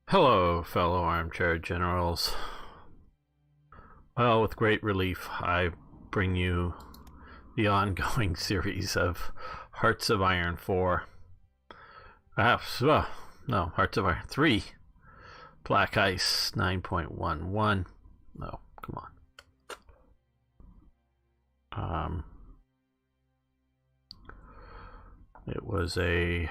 Hello, fellow armchair generals. Well, with great relief, I bring you the ongoing series of Hearts of Iron 4. Perhaps, well, no, Hearts of Iron 3. Black Ice 9.11. No, come on. It was an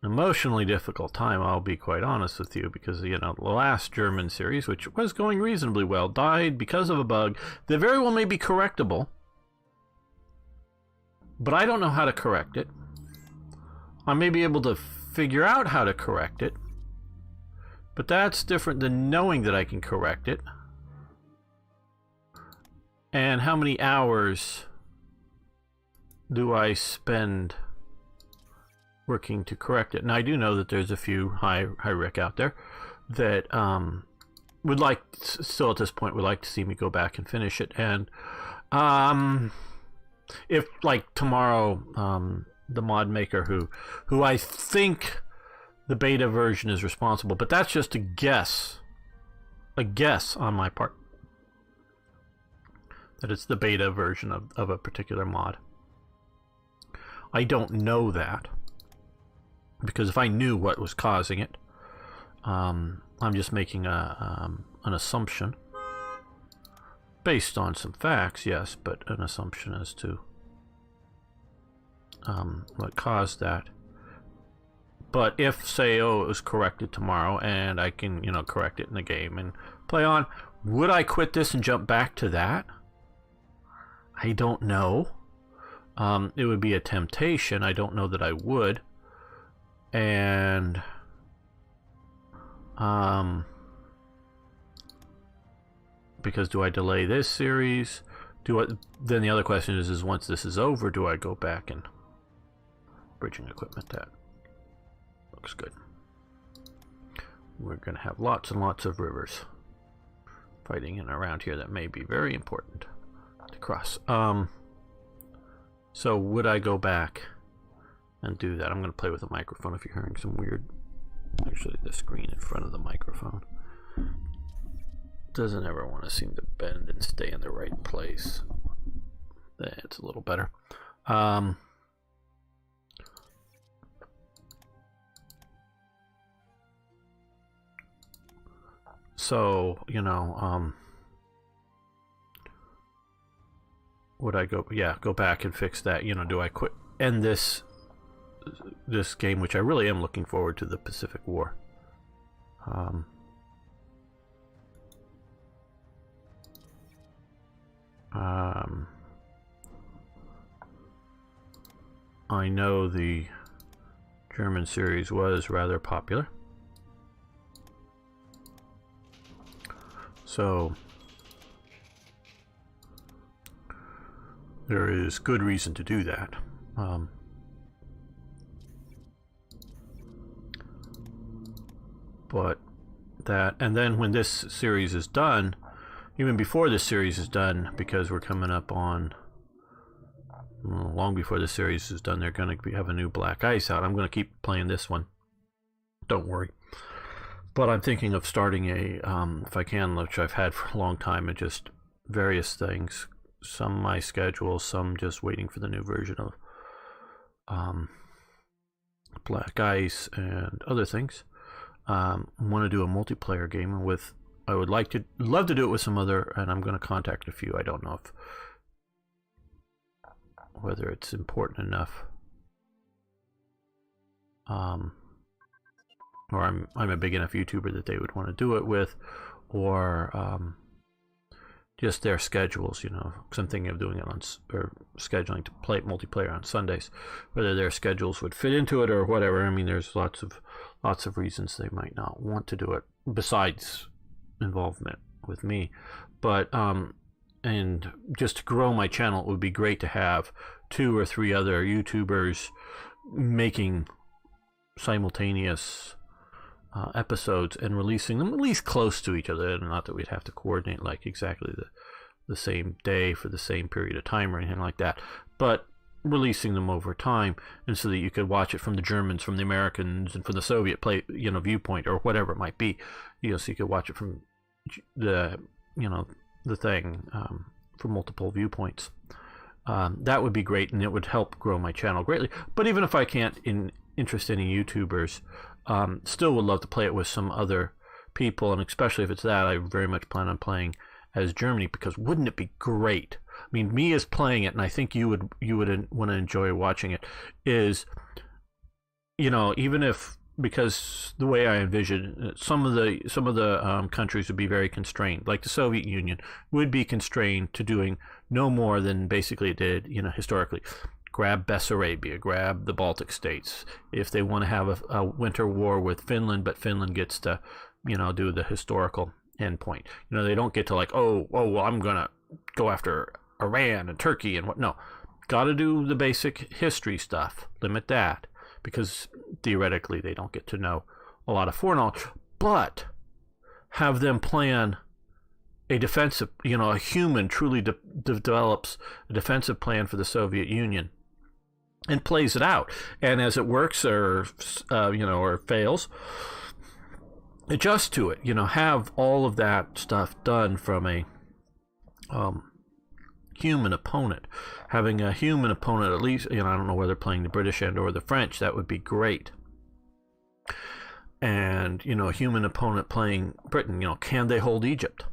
emotionally difficult time, I'll be quite honest with you, because, the last German series, which was going reasonably well, died because of a bug that very well may be correctable, but I don't know how to correct it. I may be able to figure out how to correct it, but that's different than knowing that I can correct it. And how many hours do I spend working to correct it? And I do know that there's a few high Rick out there that would like, still at this point, would like to see me go back and finish it. And if, like, tomorrow, the mod maker who I think the beta version is responsible, but that's just a guess on my part, that it's the beta version of a particular mod. I don't know that, because if I knew what was causing it, I'm just making an assumption based on some facts, yes, but an assumption as to what caused that. But if, say, it was corrected tomorrow and I can, correct it in the game and play on, would I quit this and jump back to that? I don't know. It would be a temptation. I don't know that I would. And because do I delay this series? Then the other question is once this is over, do I go back and bridging equipment? That looks good. We're going to have lots and lots of rivers fighting in around here that may be very important to cross. So would I go back and do that? I'm going to play with the microphone if you're hearing some weird, actually the screen in front of the microphone doesn't ever want to seem to bend and stay in the right place. That's a little better. So, would I go back and fix that? Do I end this game, which I really am looking forward to, the Pacific War. I know the German series was rather popular, so there is good reason to do that. But that, and then when this series is done, even before this series is done, because we're coming up on, long before this series is done, they're going to have a new Black Ice out. I'm going to keep playing this one, don't worry. But I'm thinking of starting a, if I can, which I've had for a long time, and just various things. Some my schedule, some just waiting for the new version of Black Ice and other things. Want to do a multiplayer game with, I would love to do it with some other, and I'm going to contact a few. I don't know whether it's important enough, or I'm a big enough YouTuber that they would want to do it with, or just their schedules. Because I'm thinking of doing it or scheduling to play multiplayer on Sundays, whether their schedules would fit into it or whatever. I mean, there's lots of reasons they might not want to do it besides involvement with me. But and just to grow my channel, it would be great to have 2 or 3 other YouTubers making simultaneous episodes and releasing them at least close to each other. Not that we'd have to coordinate like exactly the same day for the same period of time or anything like that, but releasing them over time, and so that you could watch it from the Germans, from the Americans, and from the Soviet viewpoint, or whatever it might be. So you could watch it from the the thing from multiple viewpoints. That would be great, and it would help grow my channel greatly. But even if I can't interest any YouTubers, still would love to play it with some other people, and especially if it's that, I very much plan on playing as Germany, because wouldn't it be great? I mean, me as playing it, and I think you would want to enjoy watching it, is, even if, because the way I envision it, some of the countries would be very constrained, like the Soviet Union would be constrained to doing no more than basically it did, historically. Grab Bessarabia, grab the Baltic states. If they want to have a winter war with Finland, but Finland gets to, do the historical endpoint. They don't get to well, I'm gonna go after Iran and Turkey and what. No, got to do the basic history stuff. Limit that, because theoretically they don't get to know a lot of foreknowledge. But have them plan a defensive, a human truly develops a defensive plan for the Soviet Union and plays it out. And as it works or fails, adjust to it. Have all of that stuff done from a human opponent. Having a human opponent, at least, I don't know whether playing the British and or the French, that would be great. And, a human opponent playing Britain, can they hold Egypt?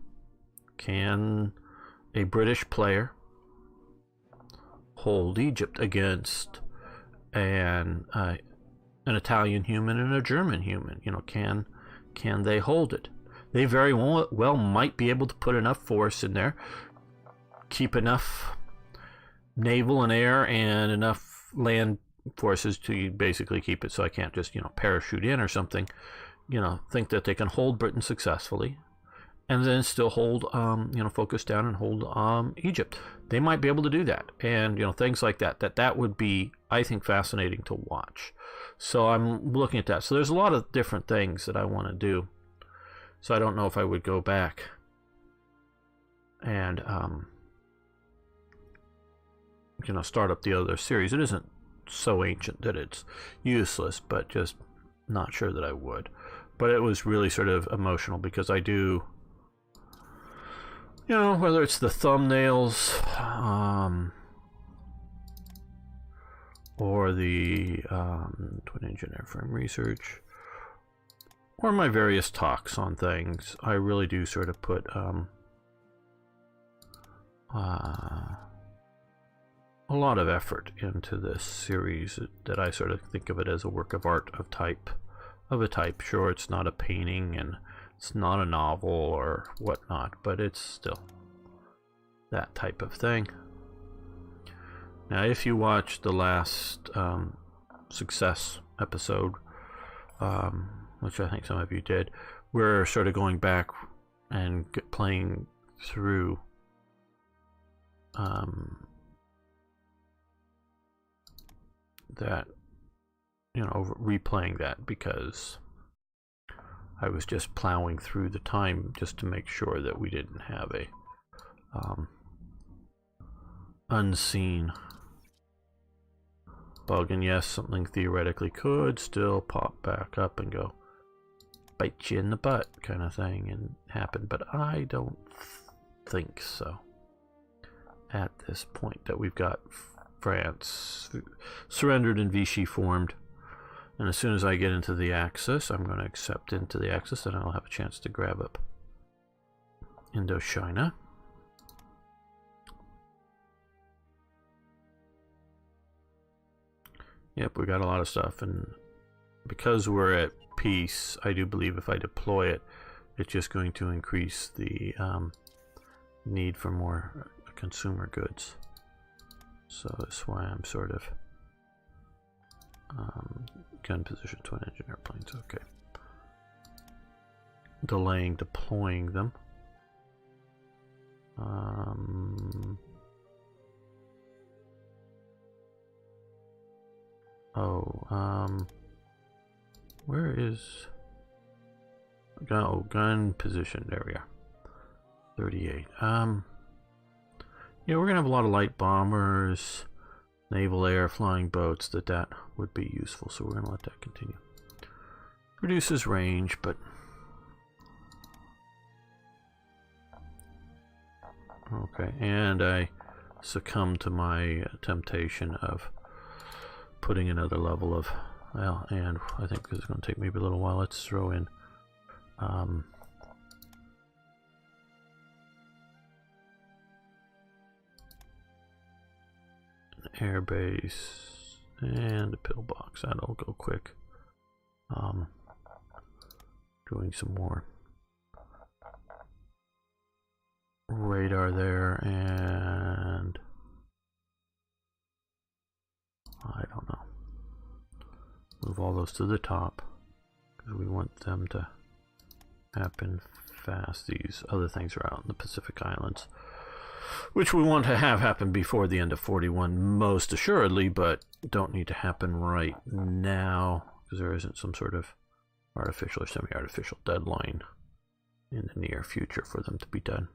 Can a British player hold Egypt against an Italian human and a German human? Can they hold it? They very well might be able to put enough force in there, keep enough naval and air and enough land forces to basically keep it so I can't just, parachute in or something, think that they can hold Britain successfully and then still hold, focus down and hold Egypt. They might be able to do that. And, things like that would be, I think, fascinating to watch. So I'm looking at that. So there's a lot of different things that I want to do. So I don't know if I would go back and, start up the other series. It isn't so ancient that it's useless, but just not sure that I would. But it was really sort of emotional because I do, whether it's the thumbnails, or the twin engine airframe research, or my various talks on things, I really do sort of put a lot of effort into this series, that I sort of think of it as a work of art of a type. Sure, it's not a painting and it's not a novel or whatnot, but it's still that type of thing. Now, if you watch the last Success episode, which I think some of you did, we're sort of going back and playing through that, replaying that, because I was just plowing through the time just to make sure that we didn't have a unseen bug. And yes, something theoretically could still pop back up and go bite you in the butt kind of thing and happen, but I don't think so at this point that we've got France surrendered and Vichy formed. And as soon as I get into the Axis, I'm going to accept into the Axis, and I'll have a chance to grab up Indochina. Yep, we got a lot of stuff, and because we're at peace, I do believe if I deploy it, it's just going to increase the need for more consumer goods. So that's why I'm sort of gun position, twin engine airplanes. Okay, delaying deploying them. Where is gun? Oh, gun position. There we are. 38. Yeah, we're gonna have a lot of light bombers. naval air flying boats that would be useful, so we're going to let that continue. Reduces range, but okay, and I succumb to my temptation of putting another level of, well, and I think this is going to take maybe a little while. Let's throw in airbase and a pillbox. That'll go quick. Doing some more radar there, and I don't know. Move all those to the top because we want them to happen fast. These other things are out in the Pacific Islands, which we want to have happen before the end of 41, most assuredly, but don't need to happen right now because there isn't some sort of artificial or semi-artificial deadline in the near future for them to be done.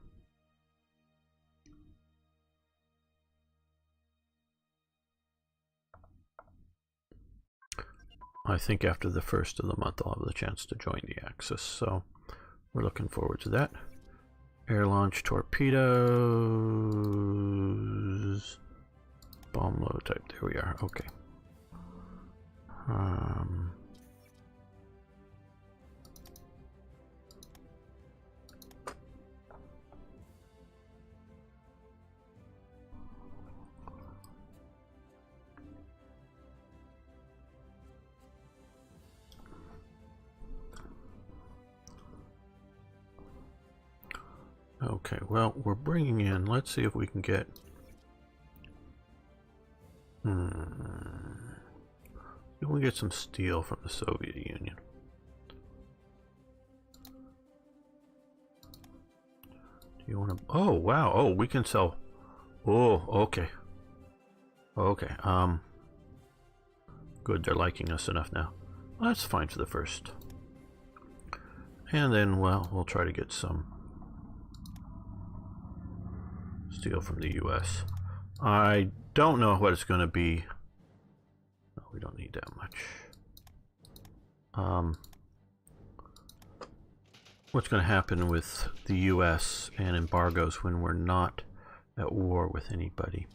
I think after the first of the month I'll have the chance to join the Axis, so we're looking forward to that. Air launch torpedoes, bomb load type. There we are. Okay. Okay, well, we're bringing in, let's see if we can get, we get some steel from the Soviet Union. Do you want to, oh, wow, oh, we can sell, oh, okay. Okay, good, they're liking us enough now. Well, that's fine for the first. And then, well, we'll try to get some steel from the US. I don't know what it's going to be. No, we don't need that much. What's going to happen with the US and embargoes when we're not at war with anybody?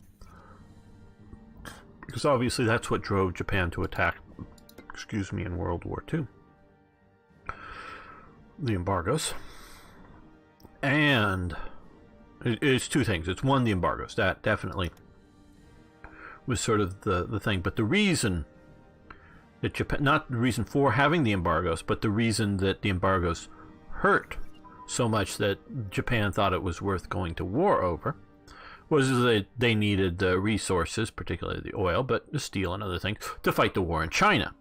Because obviously that's what drove Japan to attack, excuse me, in World War II. The embargoes. And it's two things. It's one, the embargoes. That definitely was sort of the thing. But the reason that Japan, not the reason for having the embargoes, but the reason that the embargoes hurt so much that Japan thought it was worth going to war over, was that they needed the resources, particularly the oil, but the steel and other things, to fight the war in China.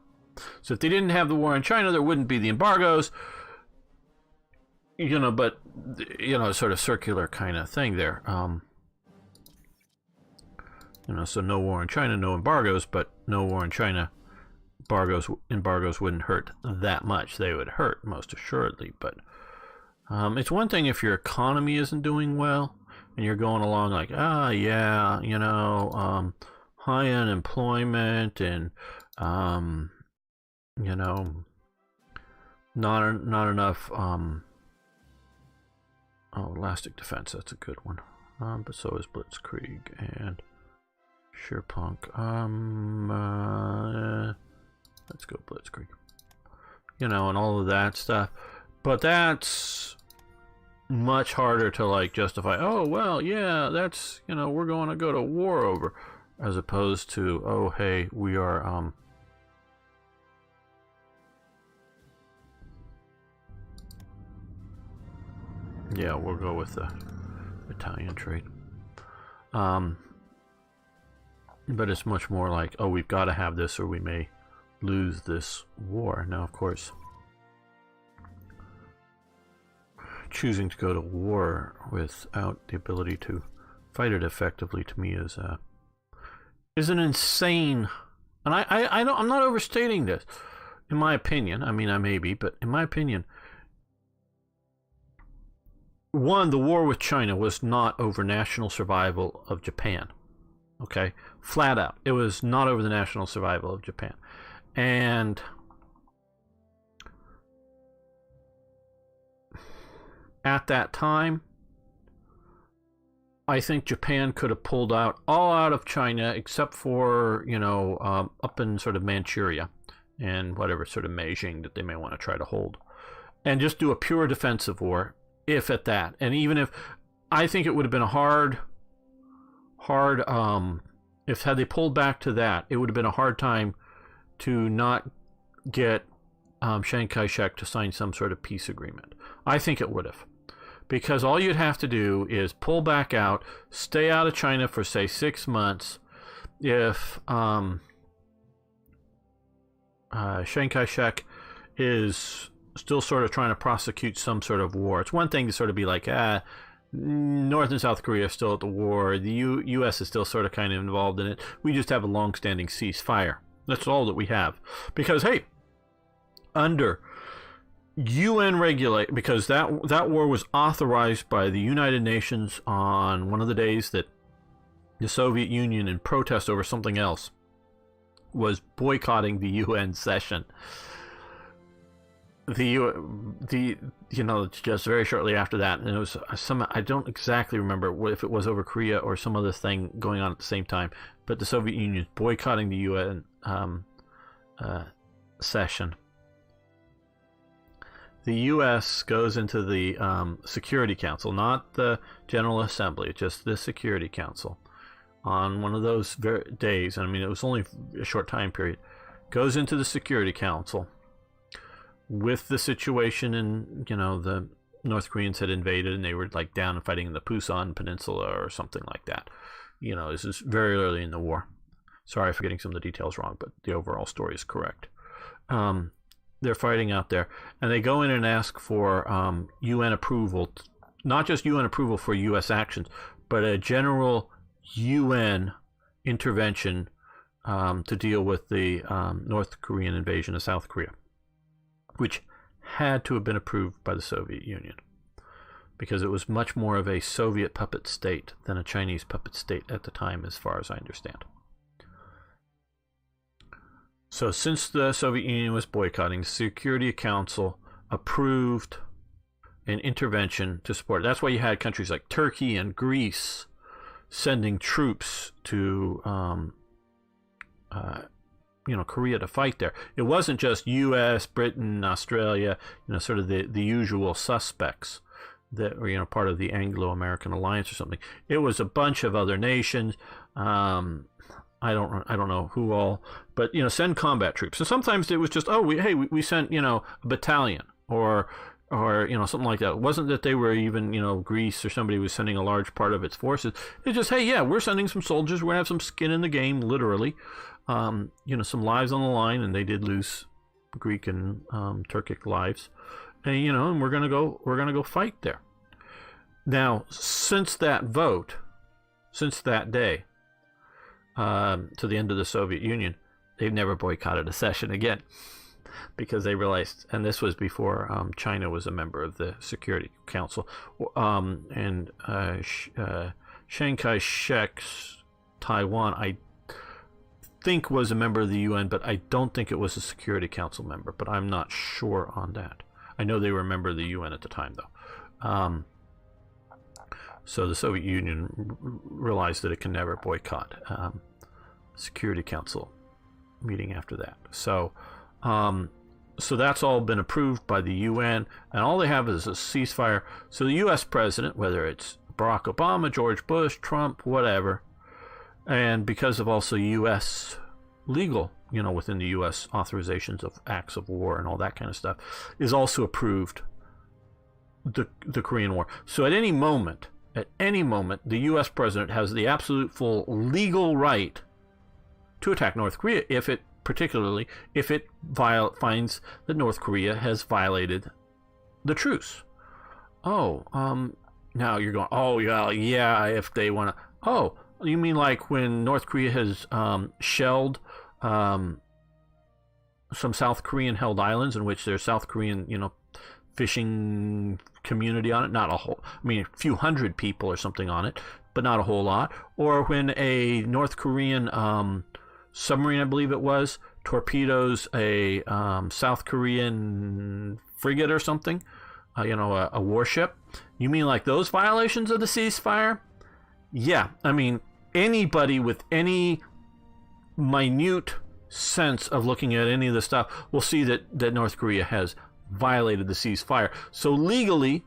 So if they didn't have the war in China, there wouldn't be the embargoes. You know, but, you know, sort of circular kind of thing there. You know, so no war in China, no embargoes, but no war in China, embargoes wouldn't hurt that much. They would hurt, most assuredly, but it's one thing if your economy isn't doing well, and you're going along like, yeah, you know, high unemployment and, you know, not enough, oh, elastic defense, that's a good one. But so is Blitzkrieg and Sherpunk. Let's go Blitzkrieg. You know, and all of that stuff. But that's much harder to like justify. Oh, well, yeah, that's, you know, we're going to go to war over, as opposed to, oh, hey, we are yeah, we'll go with the Italian trade. But it's much more like, oh, we've got to have this or we may lose this war. Now, of course, choosing to go to war without the ability to fight it effectively, to me, is an insane, and I'm not overstating this, in my opinion. I mean, I may be, but in my opinion, one, the war with China was not over national survival of Japan. Okay, flat out. It was not over the national survival of Japan. And at that time, I think Japan could have pulled out all out of China except for, up in sort of Manchuria and whatever sort of Beijing that they may want to try to hold, and just do a pure defensive war, if at that. And even if, I think it would have been a hard, if had they pulled back to that, it would have been a hard time to not get Chiang Kai-shek to sign some sort of peace agreement. I think it would have. Because all you'd have to do is pull back out, stay out of China for, say, 6 months. If Chiang Kai-shek is still sort of trying to prosecute some sort of war, it's one thing to sort of be like, North and South Korea are still at the war. The U.S. is still sort of kind of involved in it. We just have a long-standing ceasefire. That's all that we have. Because, hey, under UN regulate, because that war was authorized by the United Nations on one of the days that the Soviet Union, in protest over something else, was boycotting the UN session. Just very shortly after that, and it was I don't exactly remember if it was over Korea or some other thing going on at the same time, but the Soviet Union boycotting the UN session. The U.S. goes into the Security Council, not the General Assembly, just the Security Council, on one of those days. I mean, it was only a short time period. Goes into the Security Council with the situation, and the North Koreans had invaded, and they were like down and fighting in the Pusan Peninsula or something like that. This is very early in the war. Sorry for getting some of the details wrong, but the overall story is correct. They're fighting out there, and they go in and ask for UN approval, not just UN approval for U.S. actions, but a general UN intervention to deal with the North Korean invasion of South Korea, which had to have been approved by the Soviet Union, because it was much more of a Soviet puppet state than a Chinese puppet state at the time, as far as I understand. So since the Soviet Union was boycotting, the Security Council approved an intervention to support it. That's why you had countries like Turkey and Greece sending troops to Korea to fight there. It wasn't just U.S., Britain, Australia, sort of the usual suspects that were part of the Anglo-American alliance or something. It was a bunch of other nations. I don't know who all, but send combat troops. So sometimes it was just, we sent a battalion or something like that. It wasn't that they were even Greece or somebody was sending a large part of its forces. It's just, hey, yeah, we're sending some soldiers. We're gonna have some skin in the game, literally. Some lives on the line, and they did lose Greek and Turkic lives, and we're gonna go fight there. Now, since that day, to the end of the Soviet Union, they've never boycotted a session again, because they realized, and this was before China was a member of the Security Council, and Chiang Kai-shek's Taiwan, I think, was a member of the UN, but I don't think it was a Security Council member, but I'm not sure on that. I know they were a member of the UN at the time, though. So the Soviet Union realized that it can never boycott Security Council meeting after that. So that's all been approved by the UN, and all they have is a ceasefire. So the U.S. president, whether it's Barack Obama, George Bush, Trump, whatever, and because of also U.S. legal, within the U.S. authorizations of acts of war and all that kind of stuff, is also approved the Korean War. So at any moment, the U.S. president has the absolute full legal right to attack North Korea if it finds that North Korea has violated the truce. Now you're going, yeah, if they want to. You mean like when North Korea has shelled some South Korean held islands in which there's South Korean, fishing community on it, not a whole, I mean, a few hundred people or something on it, but not a whole lot. Or when a North Korean submarine, I believe it was, torpedoes a South Korean frigate or something, a warship. You mean like those violations of the ceasefire? Yeah, I mean, anybody with any minute sense of looking at any of this stuff will see that North Korea has violated the ceasefire. So legally,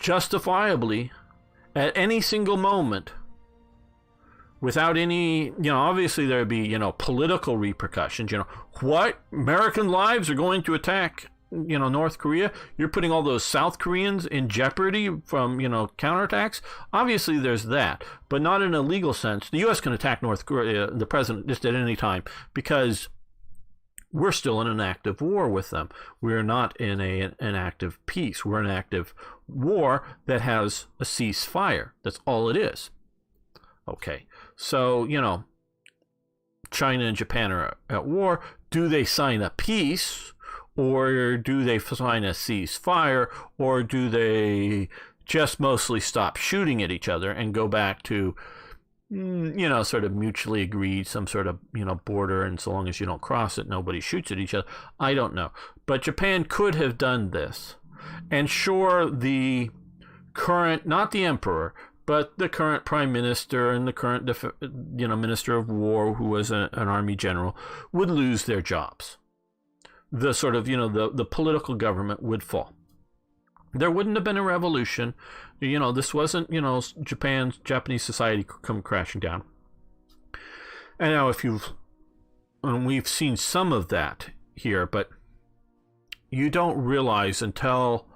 justifiably, at any single moment, without any, obviously there would be, political repercussions. What? American lives are going to attack, North Korea? You're putting all those South Koreans in jeopardy from, counterattacks? Obviously there's that, but not in a legal sense. The U.S. can attack North Korea, the president, just at any time, because we're still in an active war with them. We're not in an active peace. We're in an active war that has a ceasefire. That's all it is. Okay, so, China and Japan are at war. Do they sign a peace, or do they sign a ceasefire, or do they just mostly stop shooting at each other and go back to, sort of mutually agreed, some sort of, border, and so long as you don't cross it, nobody shoots at each other? I don't know. But Japan could have done this. And sure, the current, not the emperor, but the current prime minister and the current, minister of war, who was an army general, would lose their jobs. The sort of, the political government would fall. There wouldn't have been a revolution. This wasn't, Japanese society come crashing down. And now and we've seen some of that here, but you don't realize until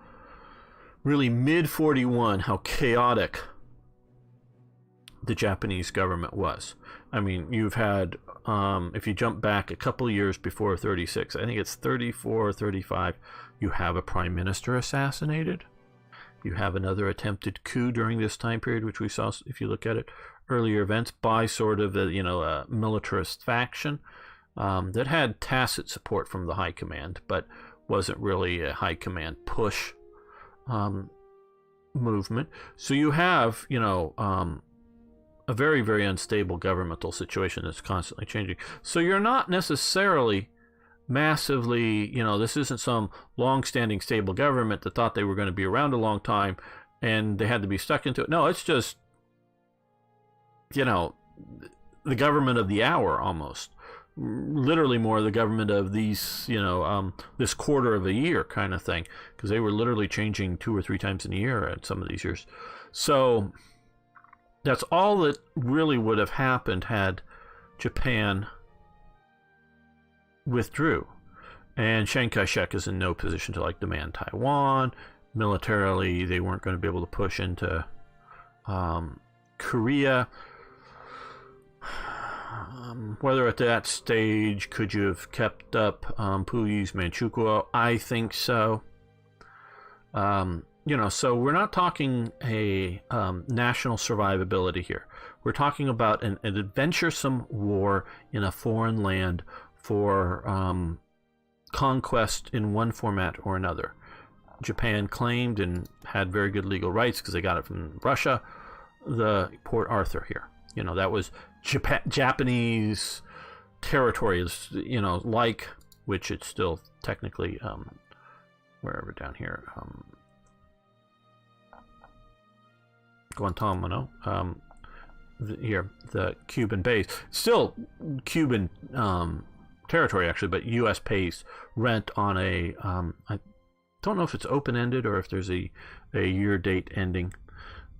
really mid-41 how chaotic the Japanese government was. I mean, you've had, if you jump back a couple of years before 36, I think it's 34 or 35, you have a prime minister assassinated. You have another attempted coup during this time period, which we saw, if you look at it, earlier events, by sort of a militarist faction that had tacit support from the high command, but wasn't really a high command push movement. So you have, a very, very unstable governmental situation that's constantly changing. So you're not necessarily massively, this isn't some long-standing stable government that thought they were going to be around a long time and they had to be stuck into it. No, it's just, the government of the hour almost. Literally more the government of these, this quarter of a year kind of thing, because they were literally changing 2 or 3 times in a year at some of these years. So that's all that really would have happened had Japan withdrew. And Chiang Kai-shek is in no position to demand Taiwan. Militarily, they weren't going to be able to push into Korea. Whether at that stage could you have kept up Puyi's Manchukuo? I think so. So we're not talking a national survivability here. We're talking about an adventuresome war in a foreign land for conquest in one format or another. Japan claimed and had very good legal rights because they got it from Russia, the Port Arthur here. That was Japanese territory, which it's still technically, wherever down here, Guantanamo, the Cuban base, still Cuban territory actually, but U.S. pays rent on a, I don't know if it's open-ended or if there's a year date ending,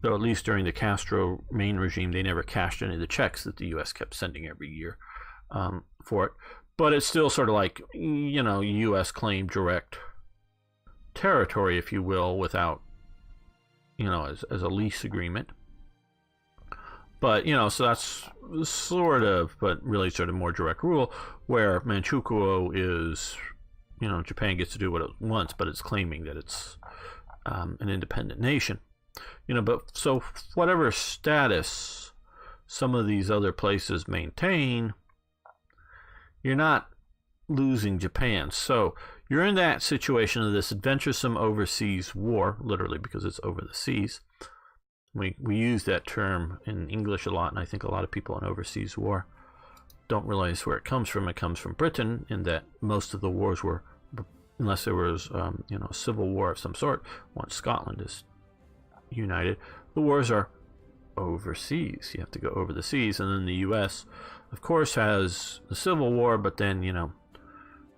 though at least during the Castro main regime, they never cashed any of the checks that the U.S. kept sending every year for it. But it's still sort of U.S. claimed direct territory, if you will, without, as a lease agreement. But, so that's sort of, but really sort of more direct rule, where Manchukuo is, Japan gets to do what it wants, but it's claiming that it's an independent nation. But so whatever status some of these other places maintain, you're not losing Japan. So you're in that situation of this adventuresome overseas war, literally because it's over the seas. We use that term in English a lot, and I think a lot of people in overseas war don't realize where it comes from. It comes from Britain, in that most of the wars were, unless there was a civil war of some sort, once Scotland is united, the wars are overseas. You have to go over the seas. And then the U.S., of course, has the Civil War, but then,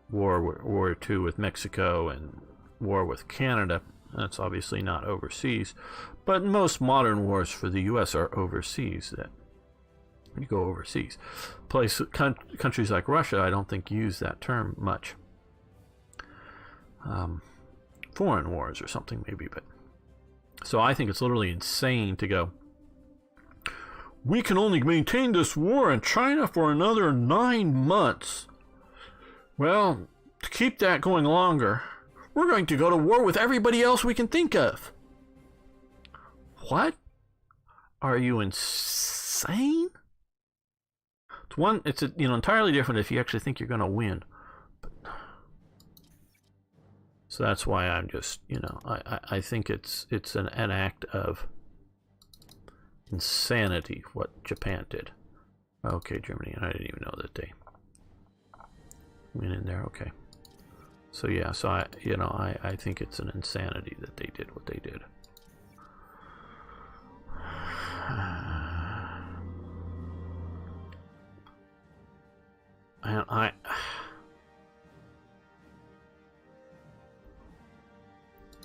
War II with Mexico and war with Canada. That's obviously not overseas. But most modern wars for the U.S. are overseas. That you go overseas. Countries like Russia, I don't think, use that term much. Foreign wars or something maybe, but so I think it's literally insane to go, we can only maintain this war in China for another 9 months. Well, to keep that going longer, we're going to go to war with everybody else we can think of. What? Are you insane? It's entirely different if you actually think you're going to win. So that's why I'm just, I think it's an act of insanity what Japan did. Okay, Germany, I didn't even know that they went in there. Okay. So yeah, so I think it's an insanity that they did what they did. And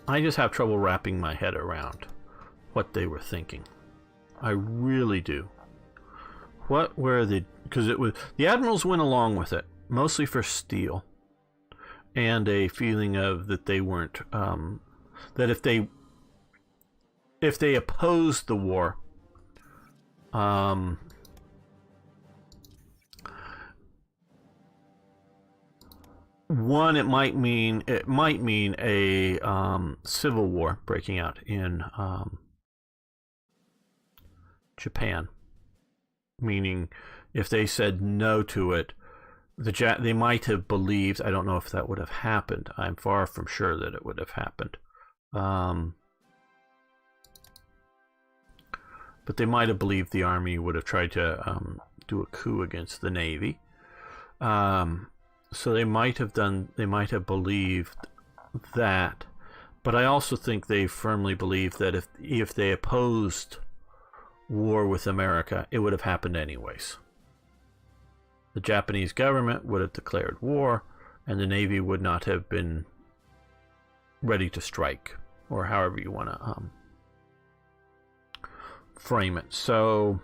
I just have trouble wrapping my head around what they were thinking. I really do. What were the... Because the admirals went along with it, mostly for steel, and a feeling of that they weren't... that if they opposed the war, one, it might mean a civil war breaking out in Japan. Meaning, if they said no to it, they might have believed. I don't know if that would have happened. I'm far from sure that it would have happened. But they might have believed the army would have tried to do a coup against the navy. So they might have believed that, but I also think they firmly believed that if they opposed war with America, it would have happened anyways. The Japanese government would have declared war, and the Navy would not have been ready to strike, or however you want to frame it. So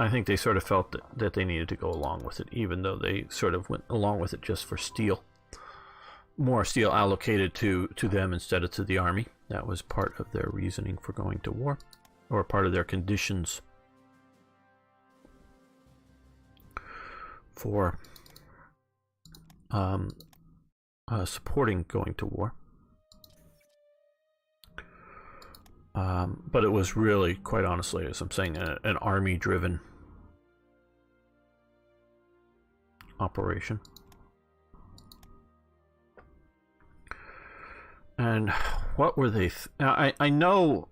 I think they sort of felt that they needed to go along with it, even though they sort of went along with it just for steel. More steel allocated to them instead of to the army. That was part of their reasoning for going to war, or part of their conditions for supporting going to war. But it was really, quite honestly, as I'm saying, an army-driven operation. And what were they? Now, I know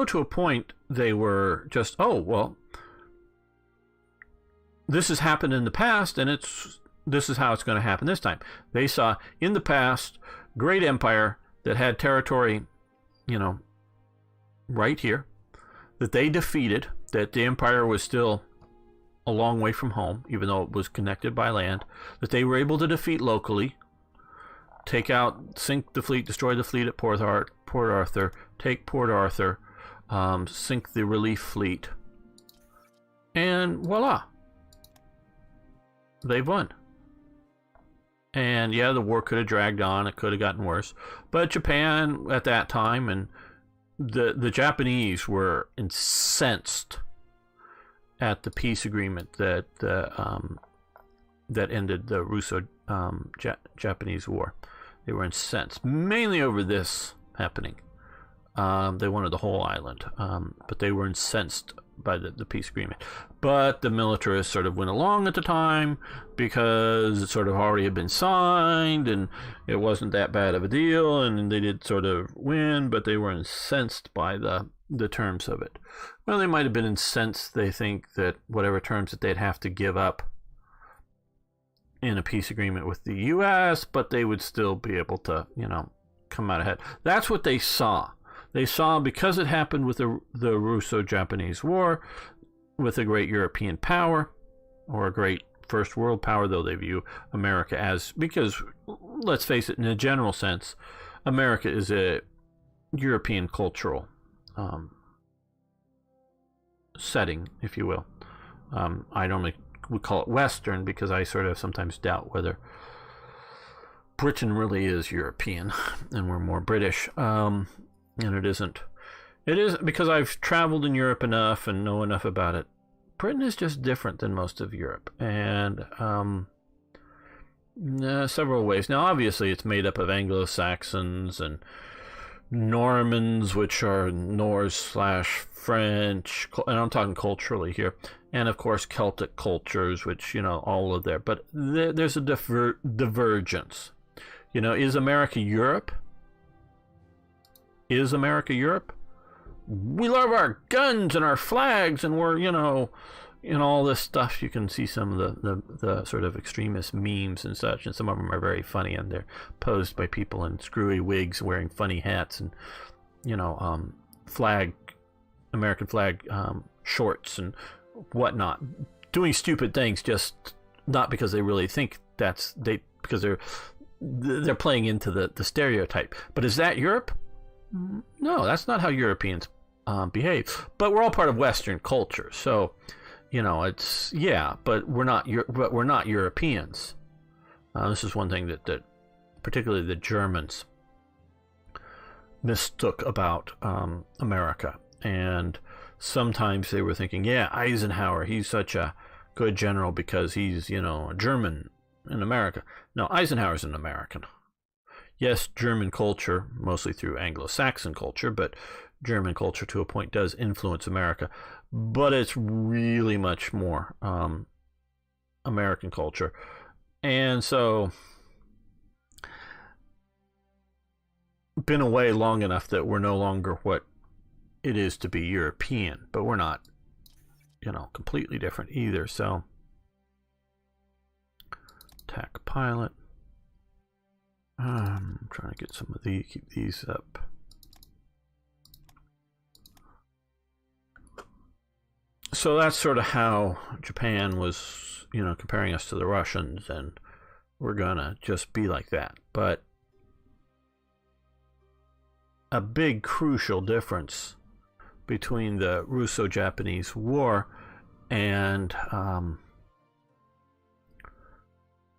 to a point they were just, oh, well, this has happened in the past, and this is how it's going to happen this time. They saw, in the past, great empire that had territory, right here, that they defeated, that the empire was still a long way from home, even though it was connected by land, that they were able to defeat locally, sink the fleet, destroy the fleet at Port Arthur, take Port Arthur, sink the relief fleet, and voila, they've won. And yeah, the war could have dragged on, it could have gotten worse, but Japan at that time, and the Japanese were incensed at the peace agreement that ended the Russo-Japanese War. They were incensed, mainly over this happening. They wanted the whole island, but they were incensed by the peace agreement. But the militarists sort of went along at the time because it sort of already had been signed and it wasn't that bad of a deal, and they did sort of win, but they were incensed by the terms of it. Well, they might have been incensed. They think that whatever terms that they'd have to give up in a peace agreement with the U.S., but they would still be able to, come out ahead. That's what they saw. They saw, because it happened with the Russo-Japanese War, with a great European power, or a great first world power, though they view America as, because, let's face it, in a general sense, America is a European cultural setting, if you will. I normally would call it Western, because I sort of sometimes doubt whether Britain really is European and we're more British. And it isn't. It is because I've traveled in Europe enough and know enough about it. Britain is just different than most of Europe, and several ways. Now, obviously, it's made up of Anglo-Saxons and Normans, which are Norse/French, and I'm talking culturally here, and of course Celtic cultures, which, all of there. But there's a divergence. Is America Europe? Is America Europe? We love our guns and our flags, and we're, all this stuff. You can see some of the sort of extremist memes and such, and some of them are very funny, and they're posed by people in screwy wigs wearing funny hats and, American flag shorts and whatnot, doing stupid things, just not because they really think because they're playing into the stereotype. But is that Europe? No, that's not how Europeans behave. But we're all part of Western culture, so it's but we're not Europeans. This is one thing that particularly the Germans mistook about America, and sometimes they were thinking, Eisenhower, he's such a good general because he's a German in America. No, Eisenhower's an American. Yes, German culture, mostly through Anglo-Saxon culture, but German culture to a point does influence America. But it's really much more American culture. And so, been away long enough that we're no longer what it is to be European, but we're not, completely different either. So, attack pilot. I'm trying to get some of these, keep these up. So that's sort of how Japan was, comparing us to the Russians, and we're gonna just be like that. But a big crucial difference between the Russo-Japanese War and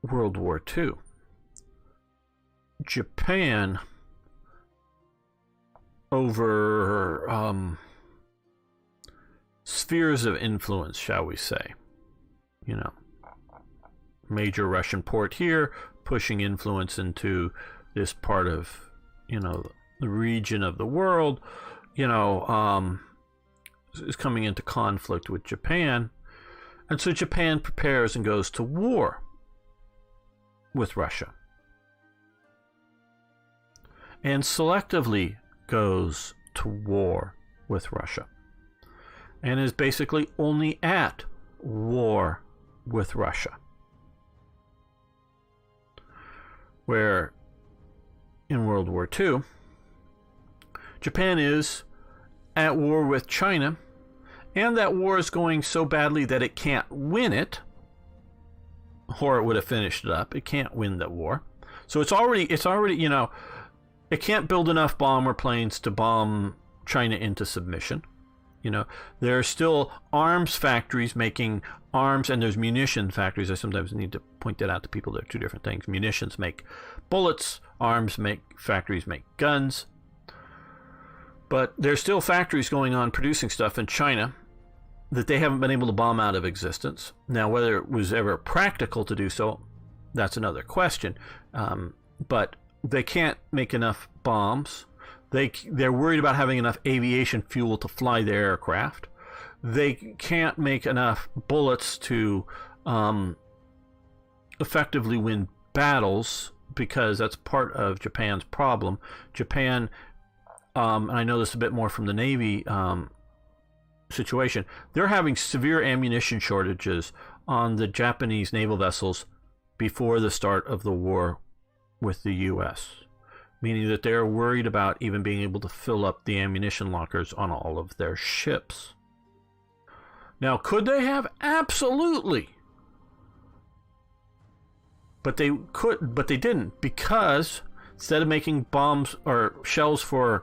World War II. Japan, over spheres of influence, shall we say, major Russian port here, pushing influence into this part of, the region of the world, is coming into conflict with Japan. And so Japan prepares and goes to war with Russia. And selectively goes to war with Russia. And is basically only at war with Russia. Where in World War II, Japan is at war with China, and that war is going so badly that it can't win it, or it would have finished it up. It can't win the war. So it's already, it can't build enough bomber planes to bomb China into submission. There are still arms factories making arms, and there's munition factories. I sometimes need to point that out to people. They're two different things. Munitions make bullets, arms factories make guns. But there's still factories going on producing stuff in China that they haven't been able to bomb out of existence. Now, whether it was ever practical to do so, that's another question. But they can't make enough bombs. They're worried about having enough aviation fuel to fly their aircraft. they can't make enough bullets to effectively win battles, because that's part of Japan's problem. Japan, and I know this a bit more from the Navy situation, they're having severe ammunition shortages on the Japanese naval vessels before the start of the war with the U.S., meaning that they're worried about even being able to fill up the ammunition lockers on all of their ships. Now, could they have? Absolutely. But they didn't, because instead of making bombs or shells for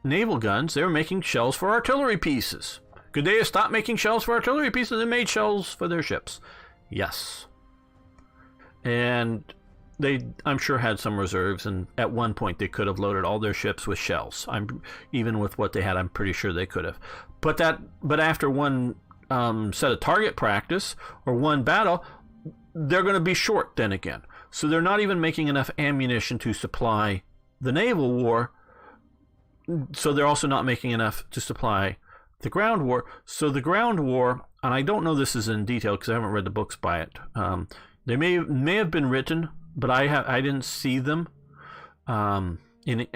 naval guns, they were making shells for artillery pieces. Could they have stopped making shells for artillery pieces and made shells for their ships? Yes. And they, I'm sure, had some reserves, and at one point they could have loaded all their ships with shells. Even with what they had, I'm pretty sure they could have. But after one set of target practice or one battle, they're going to be short then again. So they're not even making enough ammunition to supply the naval war. So they're also not making enough to supply the ground war. So the ground war, and I don't know this is in detail because I haven't read the books by it. They may have been written, but I didn't see them in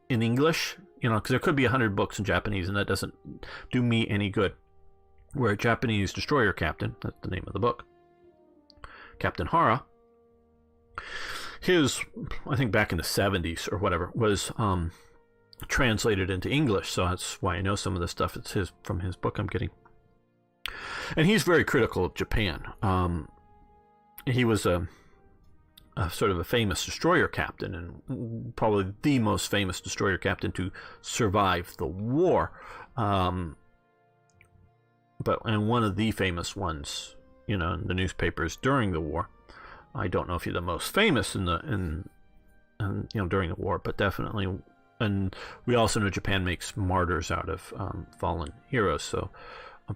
English. You know, because there could be 100 books in Japanese, and that doesn't do me any good. Where a Japanese destroyer captain, that's the name of the book, Captain Hara, his, I think back in the 70s or whatever, was translated into English, so that's why I know some of the stuff. It's from his book I'm getting. And he's very critical of Japan. He was a sort of a famous destroyer captain, and probably the most famous destroyer captain to survive the war. And one of the famous ones, you know, in the newspapers during the war. I don't know if he's the most famous during the war, but definitely. And we also know Japan makes martyrs out of fallen heroes. So,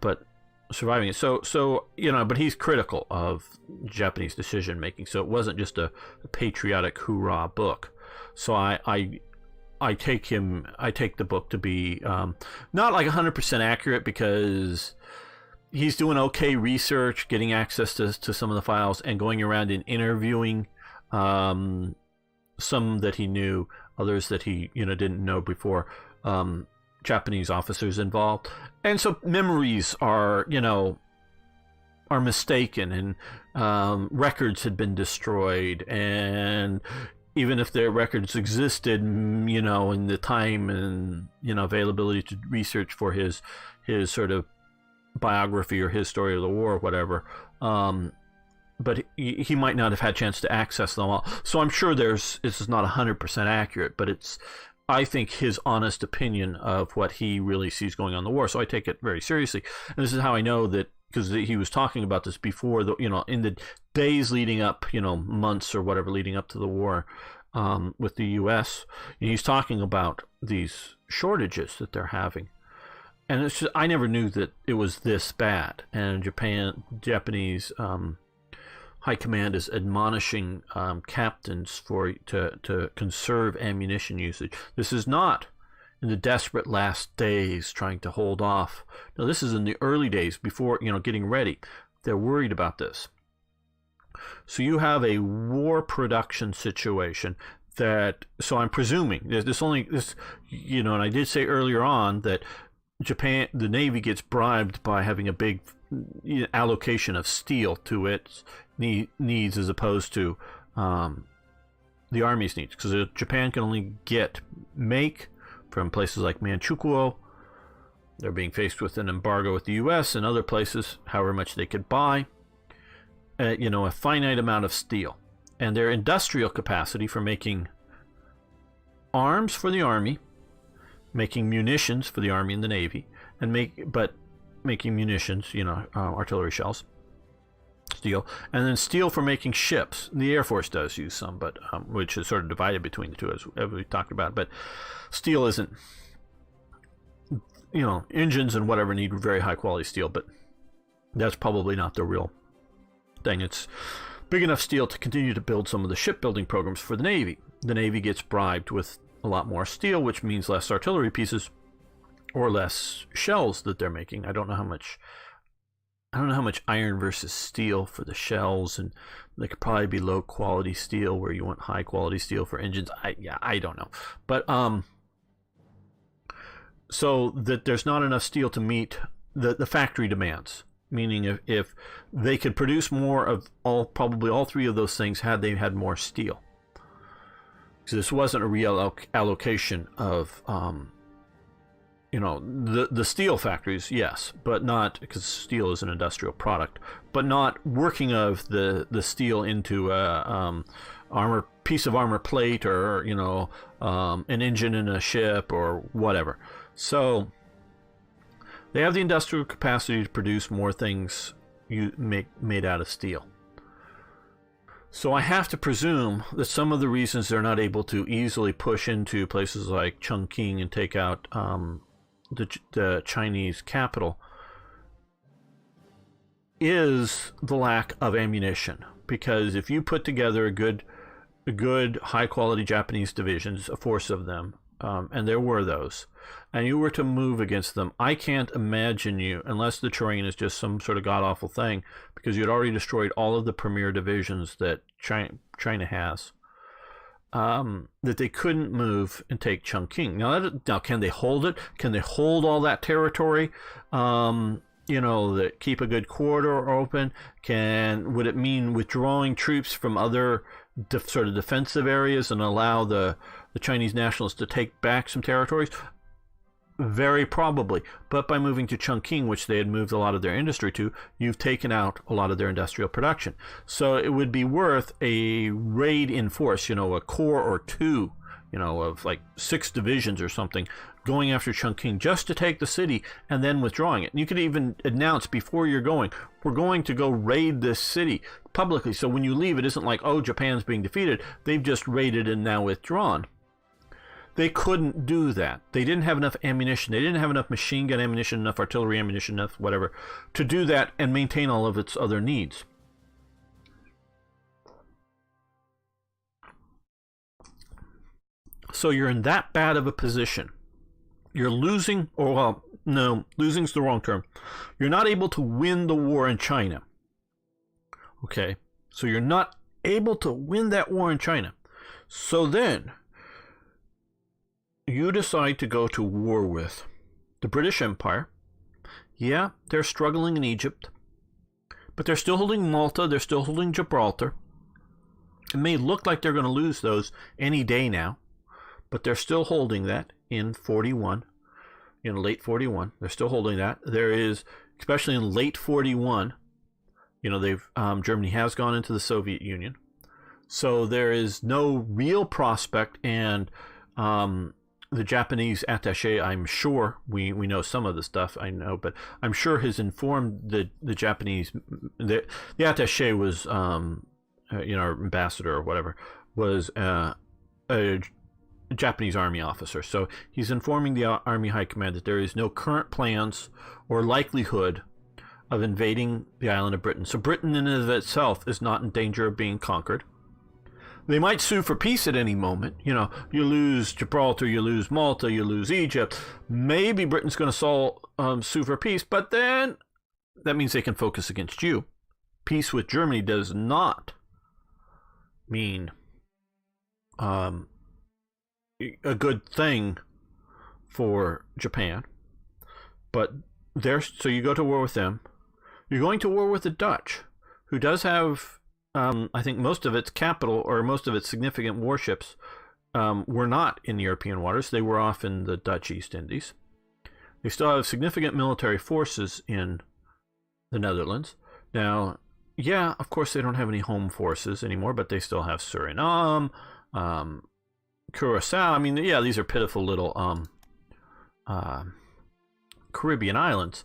but surviving it. So but he's critical of Japanese decision making. So it wasn't just a patriotic hoorah book. So I take the book to be not like 100% accurate, because he's doing okay research, getting access to some of the files, and going around and interviewing some that he knew, others that he didn't know before, Japanese officers involved. And so memories are mistaken, and records had been destroyed, and even if their records existed, in the time and availability to research for his sort of biography or his story of the war or whatever, but he might not have had a chance to access them all. So I'm sure this is not 100% accurate, but it's, I think, his honest opinion of what he really sees going on in the war. So I take it very seriously. And this is how I know that, because he was talking about this before in the days leading up, months or whatever leading up to the war with the U.S. And he's talking about these shortages that they're having. And it's just, I never knew that it was this bad. And Japanese High Command is admonishing captains to conserve ammunition usage. This is not in the desperate last days trying to hold off. No, this is in the early days before, getting ready. They're worried about this. So you have a war production situation that, so I'm presuming, and I did say earlier on that Japan, the Navy gets bribed by having a big allocation of steel to its needs as opposed to the Army's needs, because Japan can only make from places like Manchukuo. They're being faced with an embargo with the U.S. and other places, however much they could buy, a finite amount of steel. And their industrial capacity for making arms for the Army, making munitions for the Army and the Navy, making munitions, artillery shells, steel, and then steel for making ships. The Air Force does use some, but which is sort of divided between the two, as we talked about. But steel isn't, engines and whatever need very high quality steel, but that's probably not the real thing. It's big enough steel to continue to build some of the shipbuilding programs for the Navy. The Navy gets bribed with a lot more steel, which means less artillery pieces, or less shells that they're making. I don't know how much iron versus steel for the shells, and they could probably be low quality steel where you want high quality steel for engines. I don't know, but so that there's not enough steel to meet the factory demands. Meaning, if they could produce more of probably all three of those things had they had more steel. So this wasn't a reallocation of the steel factories, yes, but not, because steel is an industrial product, but not working of the steel into a piece of armor plate, or an engine in a ship or whatever. So they have the industrial capacity to produce more things made out of steel. So I have to presume that some of the reasons they're not able to easily push into places like Chongqing and take out the Chinese capital is the lack of ammunition. Because if you put together a good high quality Japanese divisions, a force of them, and there were those, and you were to move against them, I can't imagine you, unless the terrain is just some sort of god-awful thing, because you'd already destroyed all of the premier divisions that China has, that they couldn't move and take Chongqing. Now, can they hold it? Can they hold all that territory? That keep a good corridor open? Would it mean withdrawing troops from other sort of defensive areas and allow the Chinese nationalists to take back some territories? Very probably. But by moving to Chongqing, which they had moved a lot of their industry to, you've taken out a lot of their industrial production. So it would be worth a raid in force, a corps or two, of like 6 divisions or something, going after Chongqing just to take the city and then withdrawing it. And you could even announce before you're going, we're going to go raid this city publicly. So when you leave, it isn't like, oh, Japan's being defeated. They've just raided and now withdrawn. They couldn't do that. They didn't have enough ammunition. They didn't have enough machine gun ammunition, enough artillery ammunition, enough whatever, to do that and maintain all of its other needs. So you're in that bad of a position. You're losing, or well, no, losing's the wrong term. You're not able to win the war in China. Okay? So you're not able to win that war in China. So then you decide to go to war with the British Empire. Yeah, they're struggling in Egypt, but they're still holding Malta, they're still holding Gibraltar. It may look like they're going to lose those any day now, but they're still holding that in 41, late 41. They're still holding that. There is, especially in late 41, Germany has gone into the Soviet Union. So there is no real prospect, and the Japanese attaché, I'm sure, we know some of the stuff, I know, but I'm sure has informed the Japanese, the attaché was, our ambassador or whatever, was a Japanese army officer. So he's informing the Army High Command that there is no current plans or likelihood of invading the island of Britain. So Britain in and of itself is not in danger of being conquered. They might sue for peace at any moment. You lose Gibraltar, you lose Malta, you lose Egypt. Maybe Britain's going to sue for peace, but then that means they can focus against you. Peace with Germany does not mean a good thing for Japan. But so you go to war with them. You're going to war with the Dutch, who does have, I think, most of its capital or most of its significant warships were not in European waters. They were off in the Dutch East Indies. They still have significant military forces in the Netherlands. Now, yeah, of course, they don't have any home forces anymore, but they still have Suriname, Curacao. I mean, yeah, these are pitiful little Caribbean islands,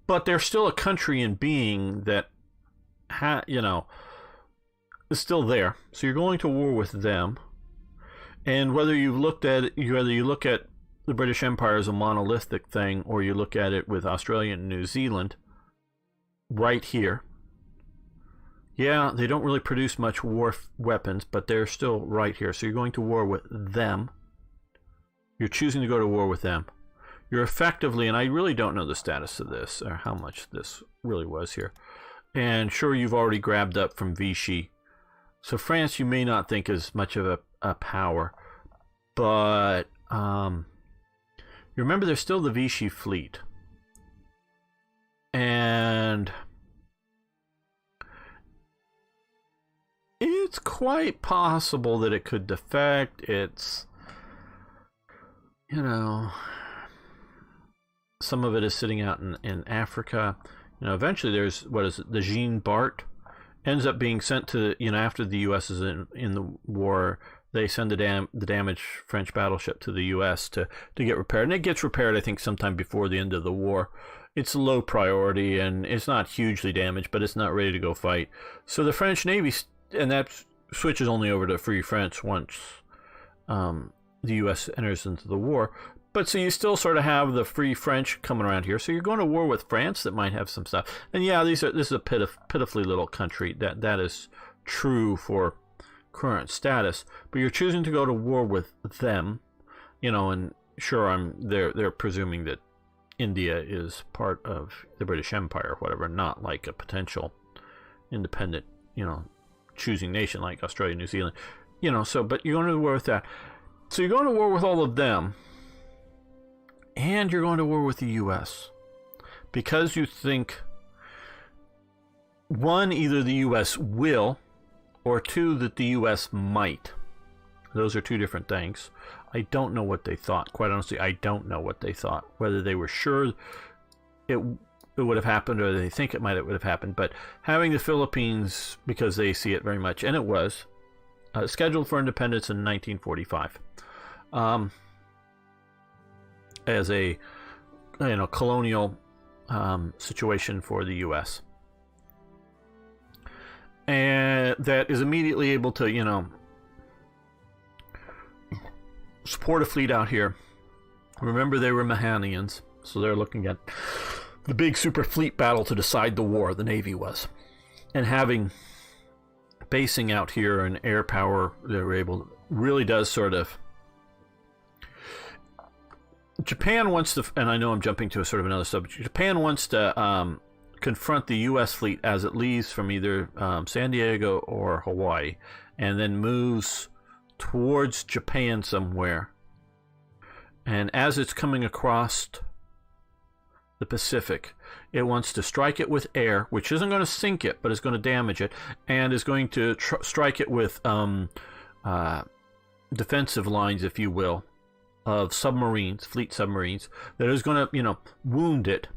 but they're still a country in being that, is still there. So you're going to war with them, and whether you look at the British Empire as a monolithic thing, or you look at it with Australia and New Zealand, right here. Yeah, they don't really produce much war weapons, but they're still right here. So you're going to war with them. You're choosing to go to war with them. you're effectively, and I really don't know the status of this or how much this really was here. And sure, you've already grabbed up from Vichy. So France, you may not think is much of a power, but you remember there's still the Vichy Fleet. And it's quite possible that it could defect. It's, you know, some of it is sitting out in Africa. You know, eventually there's, what is it, the Jean Bart ends up being sent to, you know, after the U.S. is in the war, they send the damaged French battleship to the U.S. to get repaired. And it gets repaired, I think, sometime before the end of the war. It's low priority, and it's not hugely damaged, but it's not ready to go fight. So the French Navy, and that switches only over to Free France once the U.S. enters into the war. But so you still sort of have the Free French coming around here. So you're going to war with France that might have some stuff. And yeah, this is a pitifully little country. That is true for current status. But you're choosing to go to war with them, you know, and sure, they're presuming that India is part of the British Empire or whatever, not like a potential independent, you know, choosing nation like Australia, New Zealand, you know. So, but you're going to war with that. So you're going to war with all of them, and you're going to war with the U.S. because you think, one, either the U.S. will, or two, that the U.S. might. Those are two different things. I don't know what they thought. Quite honestly, I don't know what they thought. Whether they were sure it would have happened or they think it would have happened. But having the Philippines, because they see it very much, and it was, scheduled for independence in 1945. As a, you know, colonial situation for the U.S. And that is immediately able to, you know, support a fleet out here. Remember, they were Mahanians, so they're looking at the big super fleet battle to decide the war. The Navy was, and having basing out here and air power, they were able, really does sort of. Japan wants to, and I know I'm jumping to a sort of another subject. Japan wants to confront the U.S. fleet as it leaves from either San Diego or Hawaii, and then moves towards Japan somewhere. And as it's coming across the Pacific, it wants to strike it with air, which isn't going to sink it, but is going to damage it, and is going to strike it with defensive lines, if you will, of submarines, fleet submarines, that is going to, you know, wound it.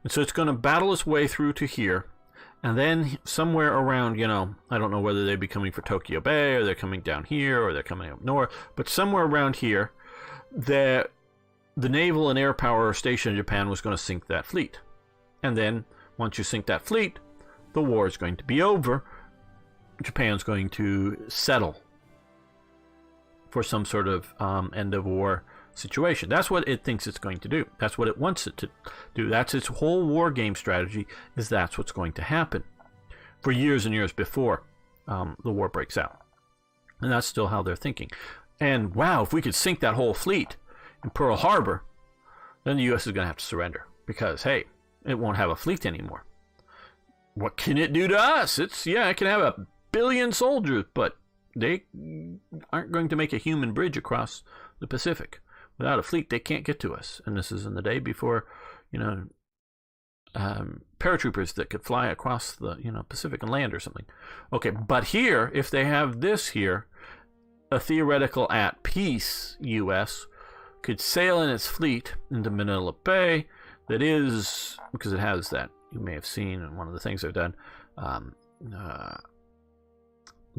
And so it's going to battle its way through to here. And then somewhere around, you know, I don't know whether they'd be coming for Tokyo Bay, or they're coming down here, or they're coming up north, but somewhere around here, the naval and air power station in Japan was going to sink that fleet. And then, once you sink that fleet, the war is going to be over. Japan's going to settle for some sort of end of war situation. That's what it thinks it's going to do. That's what it wants it to do. That's its whole war game strategy, is that's what's going to happen for years and years before the war breaks out. And that's still how they're thinking. And wow, if we could sink that whole fleet in Pearl Harbor, then the U.S. is going to have to surrender, because, hey, it won't have a fleet anymore. What can it do to us? It can have 1 billion soldiers, but they aren't going to make a human bridge across the Pacific. Without a fleet, they can't get to us. And this is in the day before, you know, paratroopers that could fly across the, you know, Pacific and land or something. Okay, but here, if they have this here, a theoretical at peace U.S. could sail in its fleet into Manila Bay. That is, because it has that, you may have seen in one of the things they've done,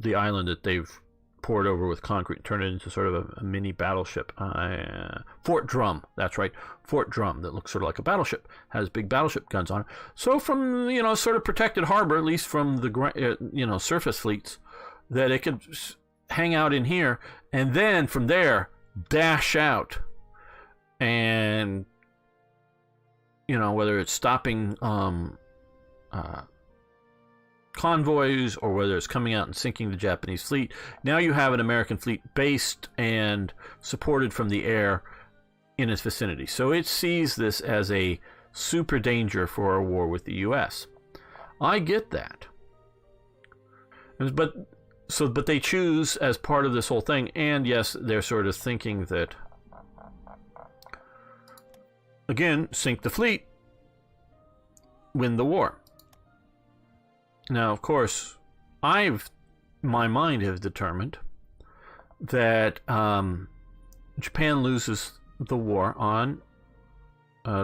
the island that they've poured over with concrete and turned it into sort of a mini battleship. Fort Drum, that's right, Fort Drum, that looks sort of like a battleship, has big battleship guns on it. So from, you know, sort of protected harbor, at least from the, you know, surface fleets, that it could hang out in here, and then from there dash out, and, you know, whether it's stopping convoys, or whether it's coming out and sinking the Japanese fleet. Now you have an American fleet based and supported from the air in its vicinity. So it sees this as a super danger for a war with the U.S. I get that. But they choose as part of this whole thing, and yes, they're sort of thinking that, again, sink the fleet, win the war. Now, of course, my mind has determined that Japan loses the war on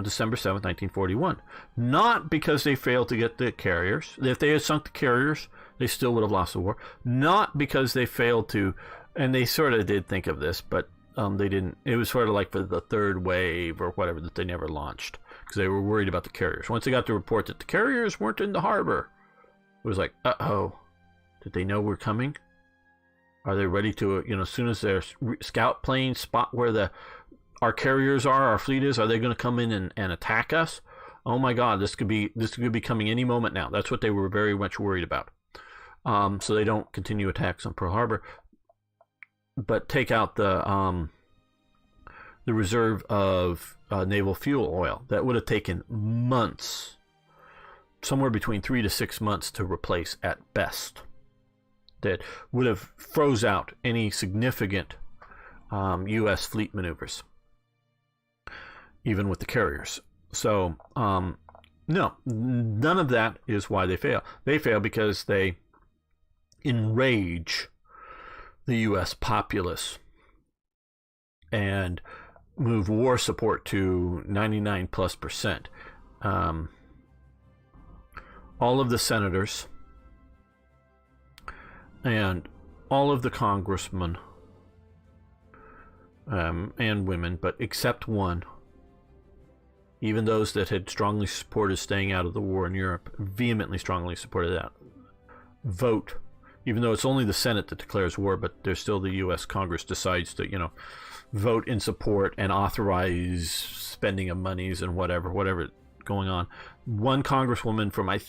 December 7th, 1941. Not because they failed to get the carriers. If they had sunk the carriers, they still would have lost the war. Not because they failed to, and they sort of did think of this, but they didn't. It was sort of like for the third wave or whatever that they never launched because they were worried about the carriers. Once they got the report that the carriers weren't in the harbor, it was like, uh-oh, did they know we're coming? Are they ready to, as soon as their scout planes spot where our carriers are, our fleet is, are they going to come in and attack us? Oh my God, this could be coming any moment now. That's what they were very much worried about. So they don't continue attacks on Pearl Harbor, but take out the reserve of naval fuel oil. That would have taken months, somewhere between 3 to 6 months to replace at best. That would have froze out any significant U.S. fleet maneuvers, even with the carriers. So, no, none of that is why they fail. They fail because they enrage the U.S. populace and move war support to 99+%. All of the senators and all of the congressmen and women, but except one, even those that had strongly supported staying out of the war in Europe, vehemently strongly supported that, vote, even though it's only the Senate that declares war, but there's still the U.S. Congress decides to, vote in support and authorize spending of monies and whatever going on. One congresswoman from, I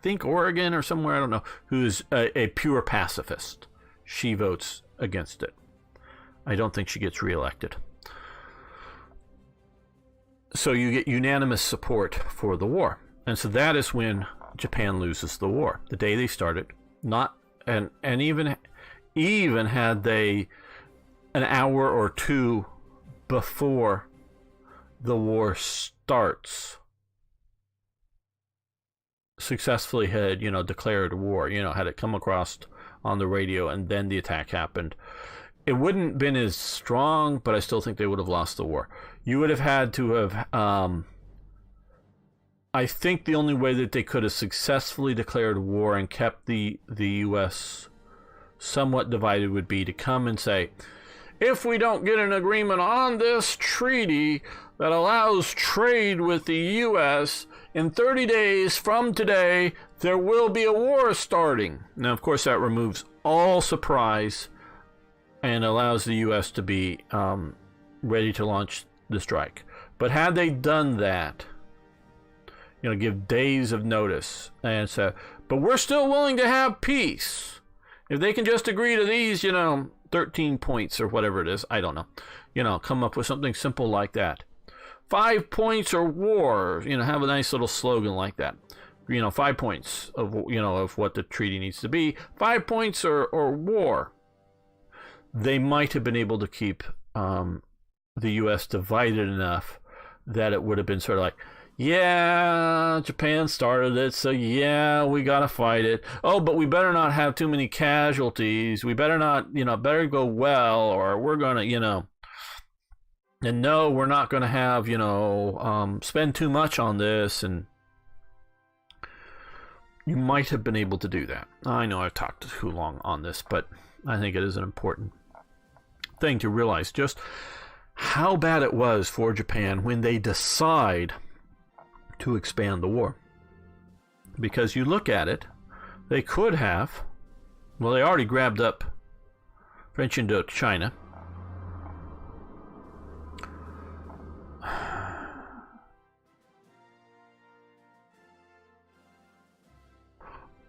think, Oregon or somewhere, I don't know, who's a pure pacifist. She votes against it. I don't think she gets reelected. So you get unanimous support for the war. And so that is when Japan loses the war. The day they started, even had they an hour or two before the war starts successfully had declared war, had it come across on the radio and then the attack happened, it wouldn't have been as strong, but I still think they would have lost the war. You would have had to have I think the only way that they could have successfully declared war and kept the U.S. somewhat divided would be to come and say, if we don't get an agreement on this treaty that allows trade with the U.S., in 30 days from today, there will be a war starting. Now, of course, that removes all surprise and allows the U.S. to be ready to launch the strike. But had they done that, give days of notice and say, but we're still willing to have peace. If they can just agree to these, 13 points or whatever it is, I don't know. Come up with something simple like that. 5 points or war, have a nice little slogan like that. 5 points of, of what the treaty needs to be. 5 points or war. They might have been able to keep the U.S. divided enough that it would have been sort of like, yeah, Japan started it, so yeah, we gotta fight it. Oh, but we better not have too many casualties. We better not, better go well, or we're gonna, and no, we're not gonna have, spend too much on this. And you might have been able to do that. I know I've talked too long on this, but I think it is an important thing to realize just how bad it was for Japan when they decide to expand the war. Because you look at it, they could have, they already grabbed up French Indochina.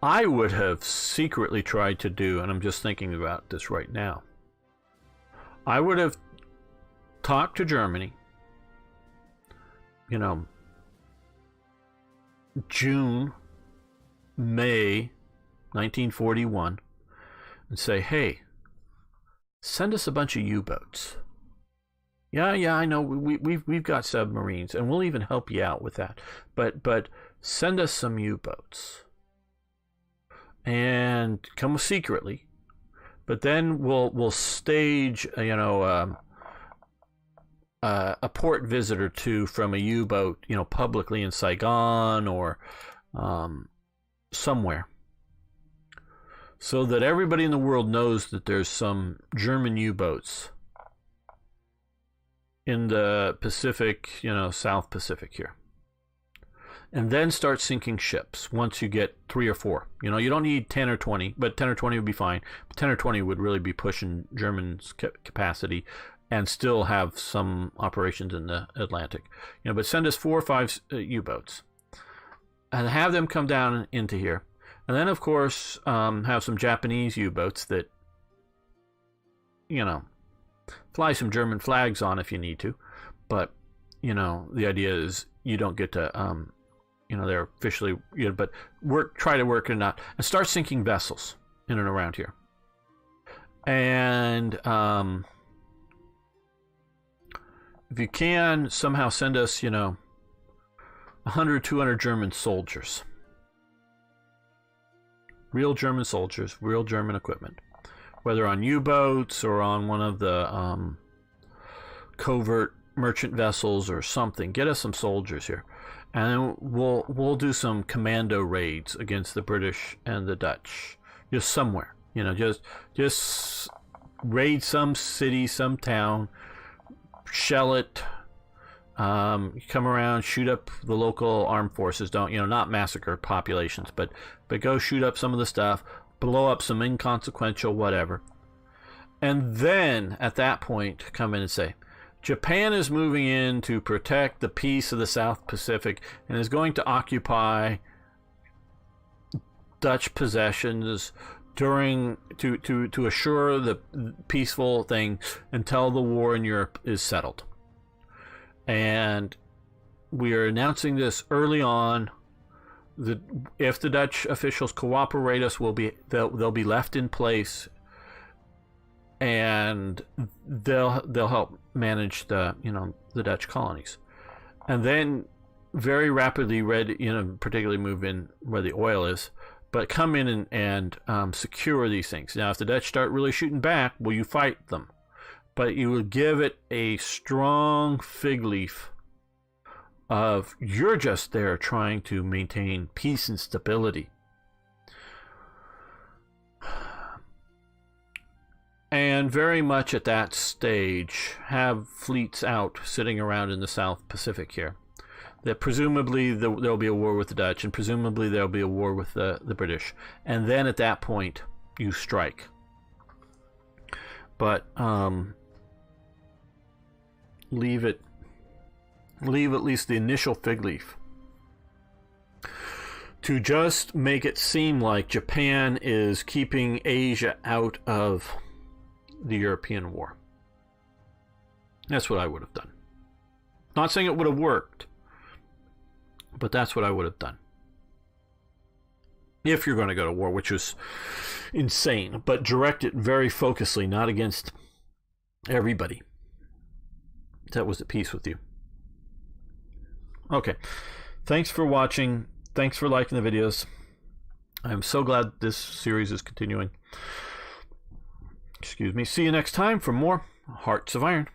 I would have secretly tried to do, and I'm just thinking about this right now, I would have talked to Germany you know, June, May 1941 and say, hey, send us a bunch of U-boats. Yeah, I know we've got submarines, and we'll even help you out with that. But send us some U-boats, and come secretly. But then we'll stage, a port visit or two from a U-boat, publicly in Saigon or somewhere, so that everybody in the world knows that there's some German U-boats in the Pacific, South Pacific here. And then start sinking ships once you get 3 or 4. You don't need 10 or 20, but 10 or 20 would be fine. But 10 or 20 would really be pushing German's capacity and still have some operations in the Atlantic. But send us 4 or 5 U-boats and have them come down into here. And then, of course, have some Japanese U-boats that, fly some German flags on if you need to. But, the idea is you don't get to, they're officially, but try to work it out. And start sinking vessels in and around here. And if you can, somehow send us, 100, 200 German soldiers. Real German soldiers, real German equipment. Whether on U-boats or on one of the covert merchant vessels or something. Get us some soldiers here. And then we'll do some commando raids against the British and the Dutch. Just somewhere. Just raid some city, some town, shell it, come around, shoot up the local armed forces. Don't, not massacre populations, but go shoot up some of the stuff, blow up some inconsequential whatever. And then at that point come in and say, Japan is moving in to protect the peace of the South Pacific and is going to occupy Dutch possessions to assure the peaceful thing until the war in Europe is settled. And we are announcing this early on. If the Dutch officials cooperate us, they'll be left in place, and they'll help manage the Dutch colonies, and then very rapidly particularly move in where the oil is, but come in and secure these things. Now, if the Dutch start really shooting back, well, you fight them, but you will give it a strong fig leaf of you're just there trying to maintain peace and stability. And very much at that stage, have fleets out sitting around in the South Pacific here. That presumably there'll be a war with the Dutch, and presumably there'll be a war with the British. And then at that point, you strike. But leave at least the initial fig leaf to just make it seem like Japan is keeping Asia out of the European war. That's what I would have done. Not saying it would have worked, but that's what I would have done. If you're going to go to war, which is insane, but direct it very focusedly, not against everybody that was at peace with you. Okay. Thanks for watching. Thanks for liking the videos. I'm so glad this series is continuing. Excuse me. See you next time for more Hearts of Iron.